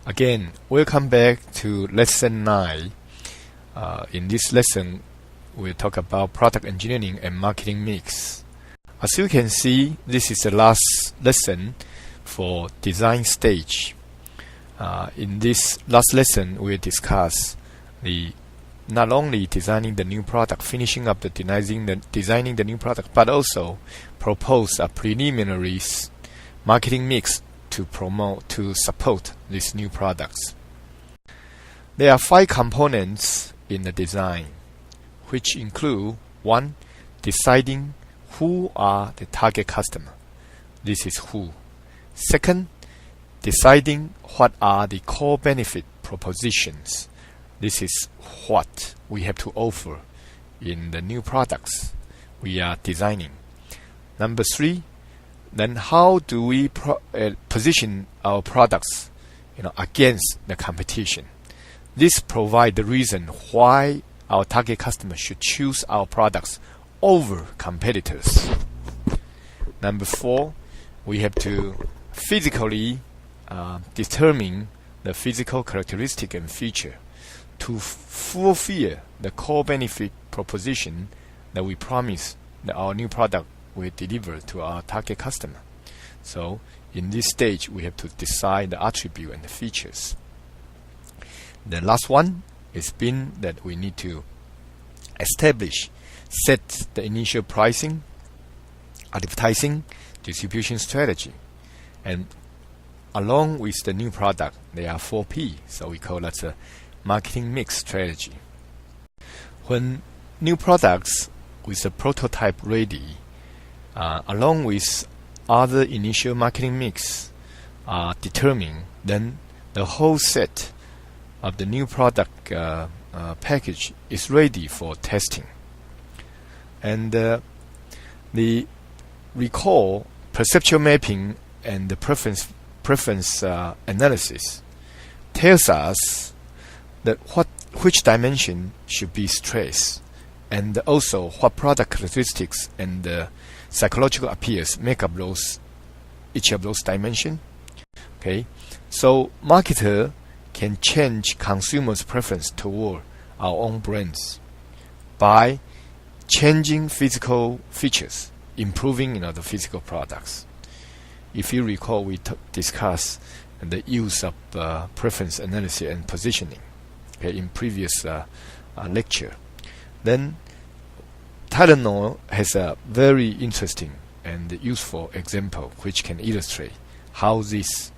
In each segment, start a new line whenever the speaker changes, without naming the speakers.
Again, welcome back to lesson 9. In this lesson, we'll talk about product engineering and marketing mix. As you can see, this is the last lesson for design stage. In this last lesson, we'll discuss not only designing the new product, finishing up designing the new product, but also propose a preliminary marketing mix to support these new products. There are 5 components in the design, which include 1. Deciding who are the target customer. This is who. 2nd, deciding what are the core benefit propositions. This is what we have to offer in the new products we are designing. Number 3, then how do we position our products against the competition? This provides the reason why our target customer should choose our products over competitors. Number 4, we have to physically determine the physical characteristic and feature to fulfill the core benefit proposition that we promise that our new product will deliver to our target customer. So in this stage, we have to decide the attribute and the features. The last one is that we need to set the initial pricing, advertising, distribution strategy. And along with the new product, there are 4P, so we call that a marketing mix strategy. When new products with a prototype ready, along with other initial marketing mix are determined, then the whole set of the new product package is ready for testing. And the recall, perceptual mapping, and the preference analysis tells us that which dimension should be stressed, and also what product characteristics and psychological appeals make up each of those dimensions. Okay, so marketer can change consumers' preference toward our own brands by changing physical features, improving the physical products. If you recall, we discussed the use of preference analysis and positioning in previous lecture. Then Tylenol has a very interesting and useful example which can illustrate how this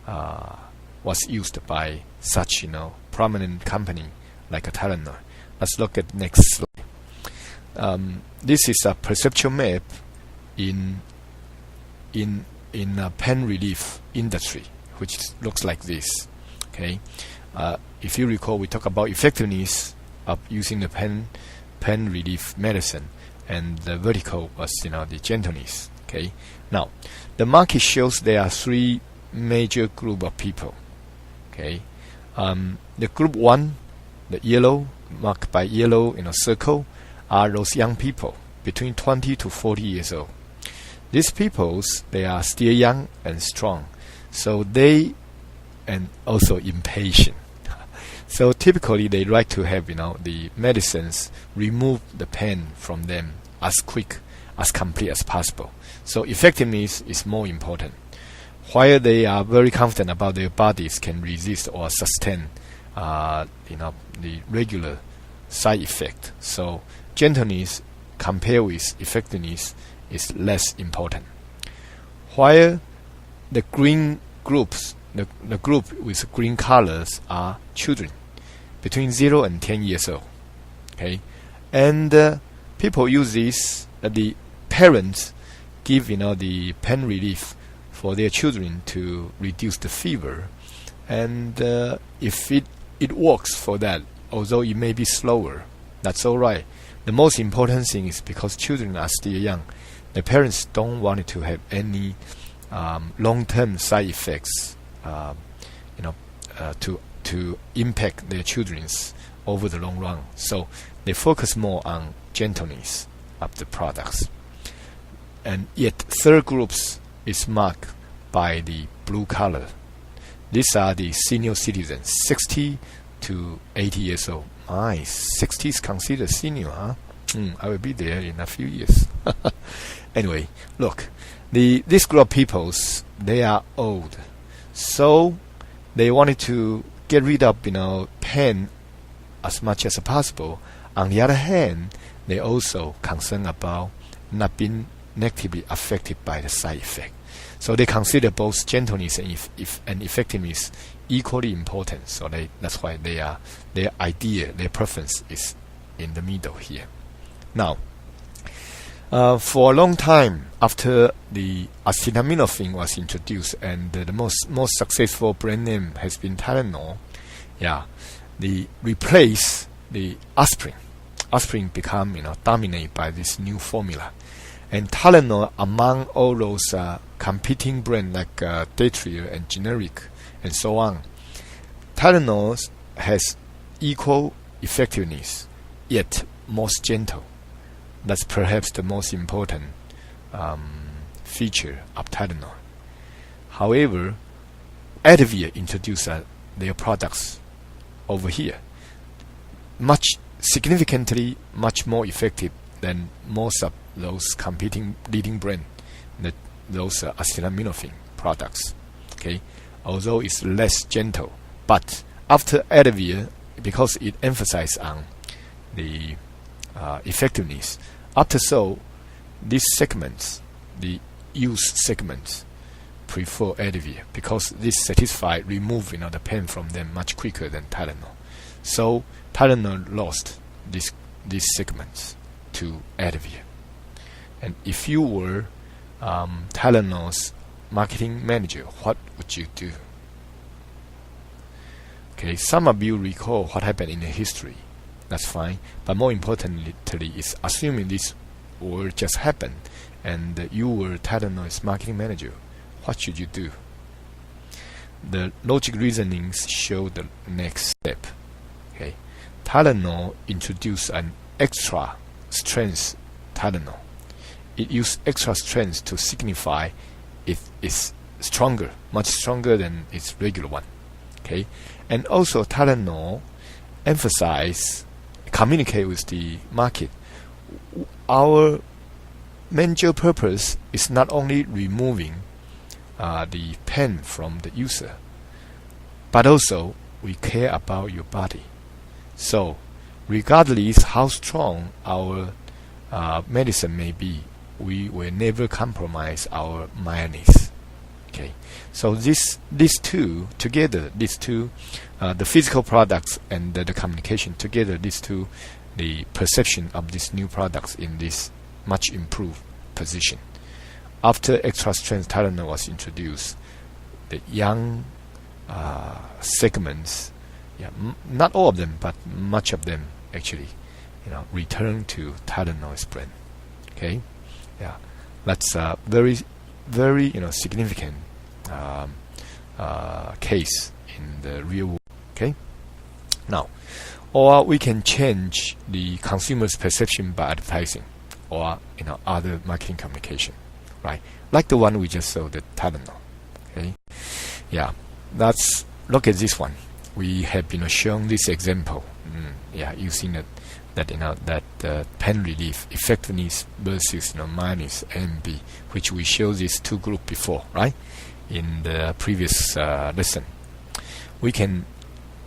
was used by such prominent company like a Tylenol. Let's look at next slide. This is a perceptual map in a pen relief industry, which looks like this. Okay, if you recall, we talked about effectiveness of using the pen relief medicine, and the vertical was the gentleness. Okay, now the market shows there are 3 major group of people. Okay, the group 1, the yellow marked by yellow in a circle, are those young people between 20 to 40 years old. These peoples, they are still young and strong, so and also impatient. So typically they like to have the medicines remove the pain from them as complete as possible. So effectiveness is more important. While they are very confident about their bodies can resist or sustain the regular side effect. So gentleness compared with effectiveness is less important. While the green groups, the group with green colors are children between 0 and 10 years old. Okay, and people use this. The parents give the pain relief for their children to reduce the fever, and if it works for that, although it may be slower, that's all right. The most important thing is because children are still young, the parents don't want it to have any long-term side effects to impact their children's over the long run. So they focus more on gentleness of the products. And yet third groups is marked by the blue color. These are the senior citizens, 60 to 80 years old. My 60 is considered senior, huh? I will be there in a few years. Anyway, look, this group of peoples, they are old, so they wanted to get rid of pen as much as possible. On the other hand, they also concerned about not being negatively affected by the side effect. So they consider both gentleness and effectiveness equally important. So that's why their idea, their preference is in the middle here. Now, for a long time after the acetaminophen was introduced, and the most successful brand name has been Tylenol, they replace the aspirin. Aspirin become dominated by this new formula, and Tylenol, among all those competing brands like Datria and generic and so on, Tylenol has equal effectiveness, yet most gentle. That's perhaps the most important feature of Tylenol. However, Advil introduced their products over here, significantly much more effective than most of those competing leading brands, those acetaminophen products. Okay, although it's less gentle, but after Advil, because it emphasizes on the effectiveness, after so these segments, the use segments, prefer Advil because this satisfy remove the pain from them much quicker than Tylenol. So Tylenol lost these segments to Advil. And if you were Tylenol's marketing manager, what would you do? Okay, some of you recall what happened in the history. That's fine, but more importantly is assuming this will just happen and you were Tylenol's marketing manager, what should you do? The logic reasonings show the next step. Okay, Tylenol introduced an extra strength Tylenol. It used extra strength to signify it is stronger, much stronger than its regular one. Okay, and also Tylenol communicate with the market. Our major purpose is not only removing the pain from the user, but also we care about your body. So regardless how strong our medicine may be, we will never compromise our mildness. Okay, so these two together, the physical products and the communication together, the perception of these new products in this much improved position. After extra strength Tylenol was introduced, the young segments, not all of them, but much of them actually, return to Tylenol's brand. Okay, that's a very, very significant case in the real world. Okay, now, or we can change the consumer's perception by advertising or other marketing communication, right? Like the one we just saw, the Tylenol. Okay, let's look at this one. We have been shown this example. Using that pain relief effectiveness versus minus A and B, which we showed these two groups before, right? In the previous lesson, we can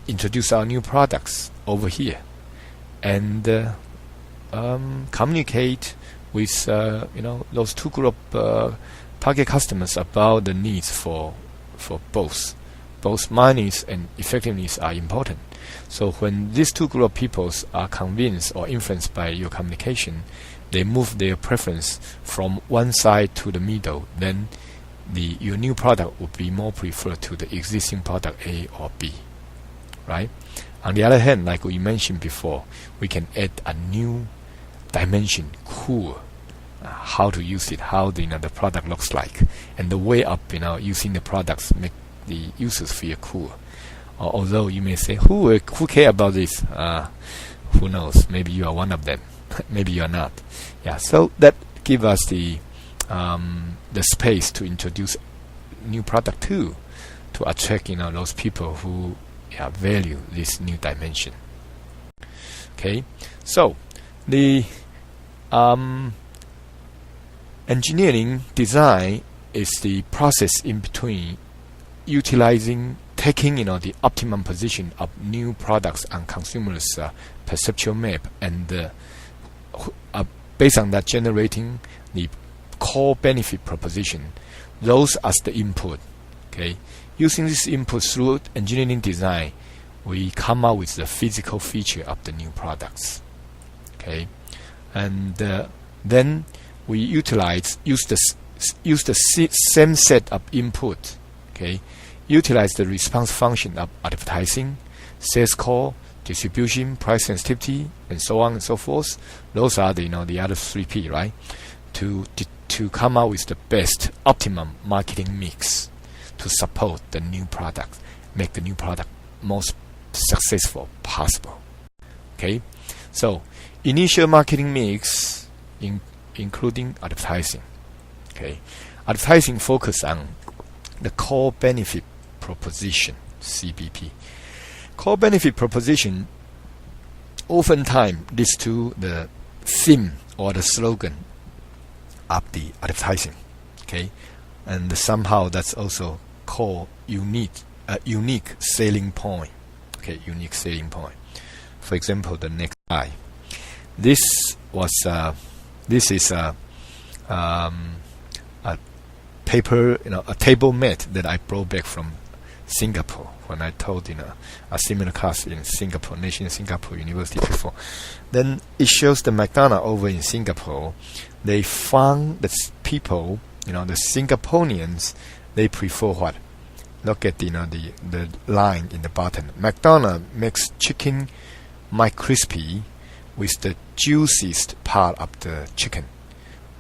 introduce our new products over here and communicate with those two group target customers about the needs for both mildness and effectiveness are important. So when these two group of people are convinced or influenced by your communication, they move their preference from one side to the middle, then your new product would be more preferred to the existing product A or B, right? On the other hand, like we mentioned before, we can add a new dimension, cool, how to use it, how the product looks like, and the way of using the products make the users feel cool. Although you may say, who care about this? Who knows? Maybe you are one of them. Maybe you are not. So that gives us the space to introduce new product too, to attract those people who value this new dimension. Okay, so the engineering design is the process in between taking the optimum position of new products on consumers' perceptual map, and based on that, generating the core benefit proposition. Those as the input. Okay, using this input through engineering design, we come up with the physical feature of the new products. Okay, and then we use the same set of input. Okay, utilize the response function of advertising, sales call, distribution, price sensitivity, and so on and so forth. Those are the the other 3P, right? To come out with the best optimum marketing mix to support the new product, make the new product most successful possible. Okay, so initial marketing mix including advertising. Okay, advertising focus on the core benefit proposition, CBP. Core benefit proposition oftentimes leads to the theme or the slogan of the advertising. Okay, and somehow that's also called unique selling point. Okay, unique selling point. For example, the next slide. This is a paper, a table mat that I brought back from Singapore when I taught in a similar class in Singapore, National Singapore University before. Then it shows the McDonald's over in Singapore. They found that people, the Singaporeans, they prefer what? Look at the line in the bottom. McDonald's makes chicken McCrispy with the juiciest part of the chicken.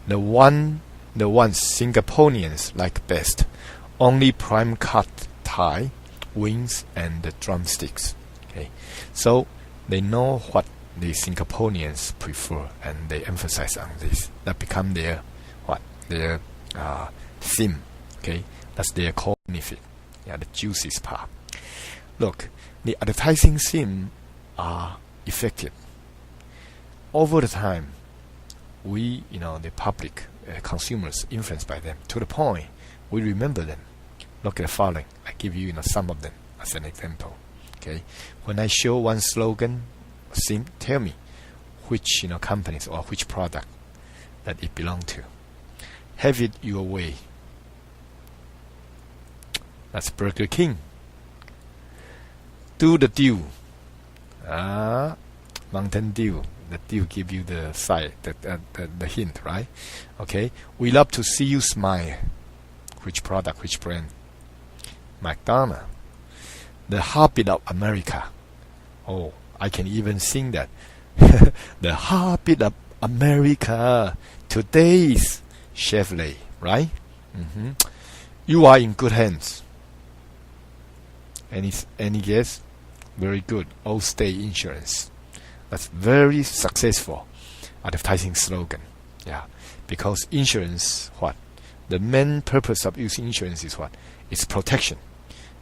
The ones Singaporeans like best, only prime cut thigh, wings, and the drumsticks. Okay, so they know what the Singaporeans prefer, and they emphasize on this. That become their theme. Okay, that's their core benefit. The juiciest part. Look, the advertising theme are effective. Over the time, we, the public, consumers, influenced by them to the point we remember them. Look at the following. I give you, some of them as an example. Okay, when I show one slogan, tell me which companies or which product that it belongs to. Have it your way. That's Burger King. Do the Dew. Mountain Dew. The Dew give you the side, the hint, right? Okay. We love to see you smile. Which product, which brand? McDonald's. The heartbeat of America. Oh, I can even sing that. The heartbeat of America. Today's Chevrolet, right? You are in good hands. Any guess? Very good. Allstate Insurance. That's very successful advertising slogan. Yeah, because insurance, what? The main purpose of using insurance is what? It's protection.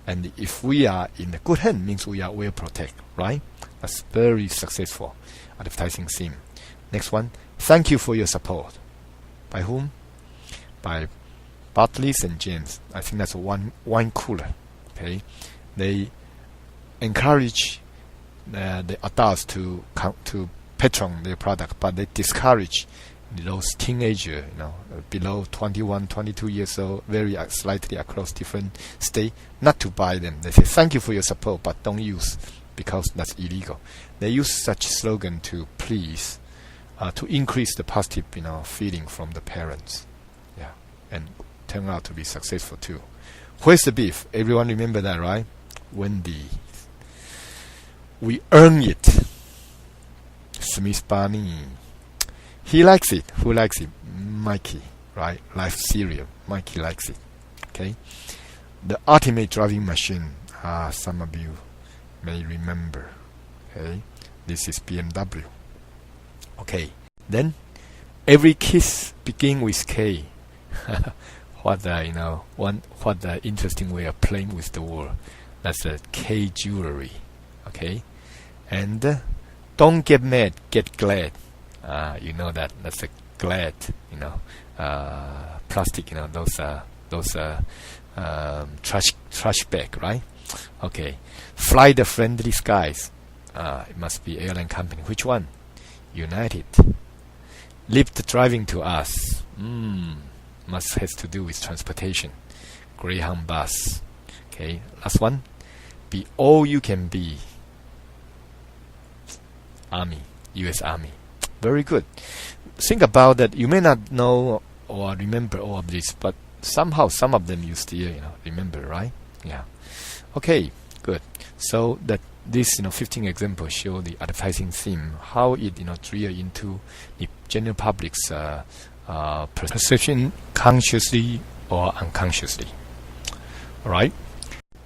And if we are in a good hand, means we are well protected, right? That's very successful advertising theme. Next one. Thank you for your support. By whom? By Bartley's and James. I think that's a wine cooler. Okay, they encourage the adults to patron their product, but they discourage those teenagers, below 21, 22 years old, very slightly across different states, not to buy them. They say, thank you for your support, but don't use, because that's illegal. They use such slogan to please, to increase the positive, feeling from the parents. Yeah, and turn out to be successful too. Where's the beef? Everyone remember that, right? Wendy. We earn it. Smith Barney. He likes it. Who likes it? Mikey, right? Life cereal. Mikey likes it. Okay. The ultimate driving machine. Some of you may remember. Okay. This is BMW. Okay. Then every kiss begin with K. what the interesting way of playing with the word. That's the K jewelry. Okay, and don't get mad, get glad. You know that's a glad. Plastic. Those trash bag, right? Okay, fly the friendly skies. It must be airline company. Which one? United. Lift driving to us. Must has to do with transportation. Greyhound bus. Okay, last one. Be all you can be. Army, U.S. Army. Very good. Think about that. You may not know or remember all of this, but somehow some of them you still remember, right? Yeah. Okay, good. So that this 15 examples show the advertising theme, how it drill into the general public's perception consciously or unconsciously. All right.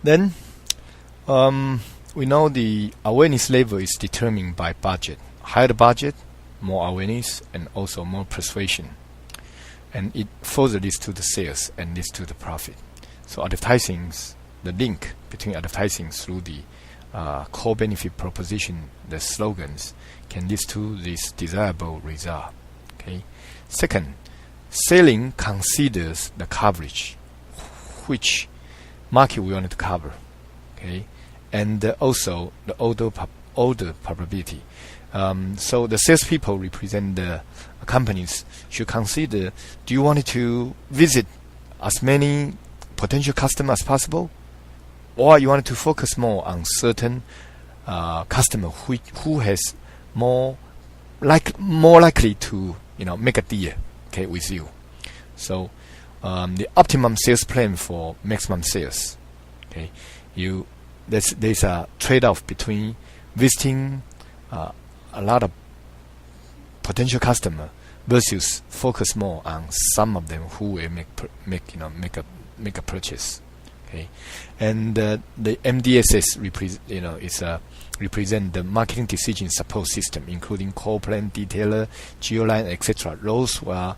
Then we know the awareness level is determined by budget. Higher the budget, more awareness, and also more persuasion. And it further leads to the sales and leads to the profit. So advertising's the link between advertising through the core benefit proposition, the slogans, can lead to this desirable result. Okay. Second, selling considers the coverage, which market we want to cover. Okay, and also the order probability. So the salespeople represent the companies should consider: do you want to visit as many potential customers as possible, or you want to focus more on certain customer who has more likely to make a deal, okay, with you. So the optimum sales plan for maximum sales. Okay, there's a trade-off between visiting a lot of potential customer versus focus more on some of them who will make a purchase. Okay, and the MDSS represent the marketing decision support system, including call plan, detailer, geoline, etc. Those were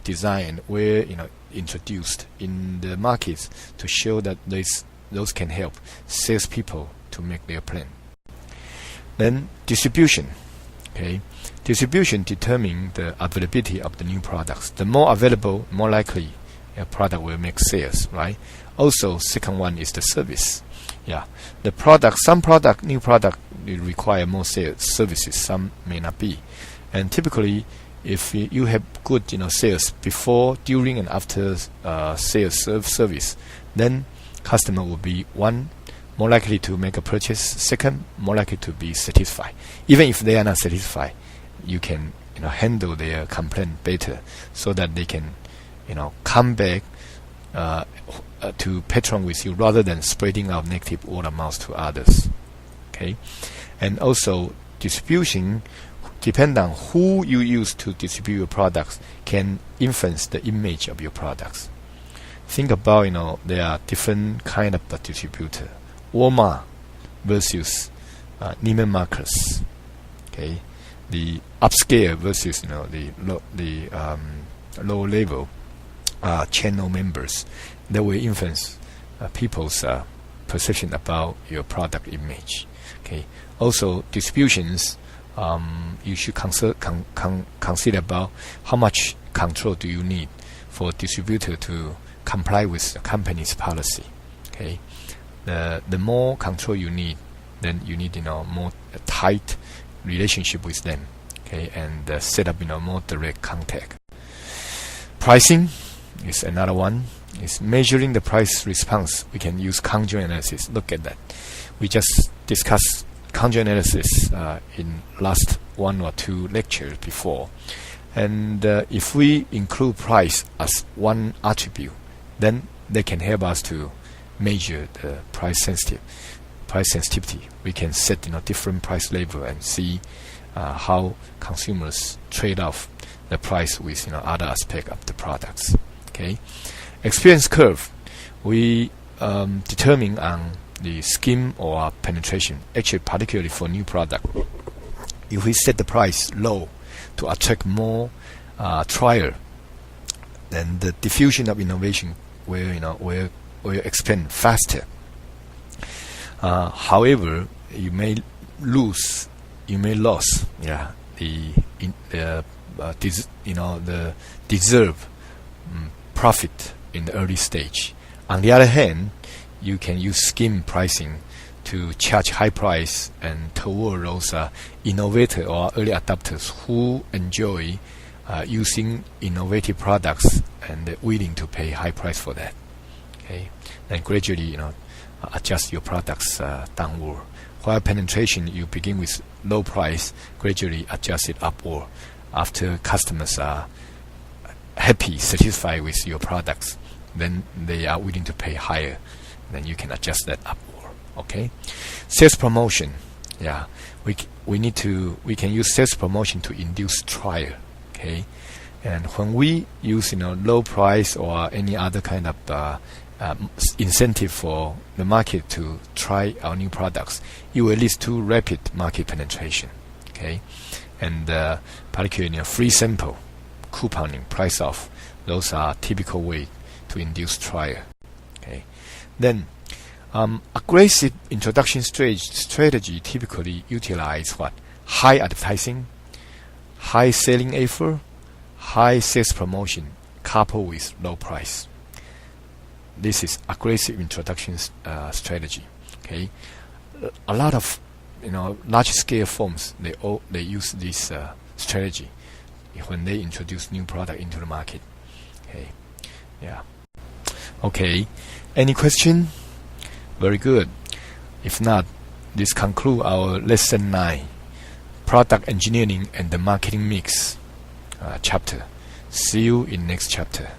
designed, were introduced in the markets to show that those can help salespeople to make their plan. Then distribution. Okay, distribution determines the availability of the new products. The more available, more likely a product will make sales, right? Also, second one is the service. Yeah, the new product will require more services. Some may not be, and typically, if you have good sales before, during, and after sales service, then customer will be one, more likely to make a purchase. Second, more likely to be satisfied. Even if they are not satisfied, you can handle their complaint better, so that they can come back to patron with you rather than spreading out negative word of mouth to others. Okay, and also distribution depend on who you use to distribute your products can influence the image of your products. Think about there are different kind of distributor. Walmart versus Neiman Marcus. Okay, the upscale versus the low level channel members. That will influence people's perception about your product image. Okay. Also, distributions. You should consider about how much control do you need for distributor to comply with the company's policy. Okay, the more control you need, then you need more tight relationship with them. Okay, and set up more direct contact. Pricing is another one. It's measuring the price response. We can use conjoint analysis. Look at that. We just discussed conjoint analysis in last one or two lectures before, and if we include price as one attribute, then they can help us to measure the price sensitivity. We can set different price level and see how consumers trade off the price with other aspect of the products. Okay, experience curve. We determine on the scheme or penetration, actually particularly for new product. If we set the price low to attract more trial, then the diffusion of innovation will expand faster. However, you may lose the deserved profit in the early stage. On the other hand, you can use scheme pricing to charge high price and toward those innovators or early adopters who enjoy using innovative products and willing to pay high price for that. Okay, and gradually adjust your products downward. While penetration, you begin with low price, gradually adjust it upward. After customers are happy, satisfied with your products, then they are willing to pay higher. Then you can adjust that upward. Okay, sales promotion. Yeah, we can use sales promotion to induce trial. Okay, and when we use low price or any other kind of incentive for the market to try our new products, it will lead to rapid market penetration. Okay, and particularly free sample, couponing, price off, those are typical way to induce trial. Okay, then aggressive introduction strategy typically utilize what? High advertising, high selling effort, high sales promotion coupled with low price. This is aggressive introduction strategy. Okay, a lot of large scale firms they use this strategy when they introduce new product into the market. Okay, yeah. Okay, any question? Very good. If not, this conclude our lesson 9, product engineering and the marketing mix chapter. See you in next chapter.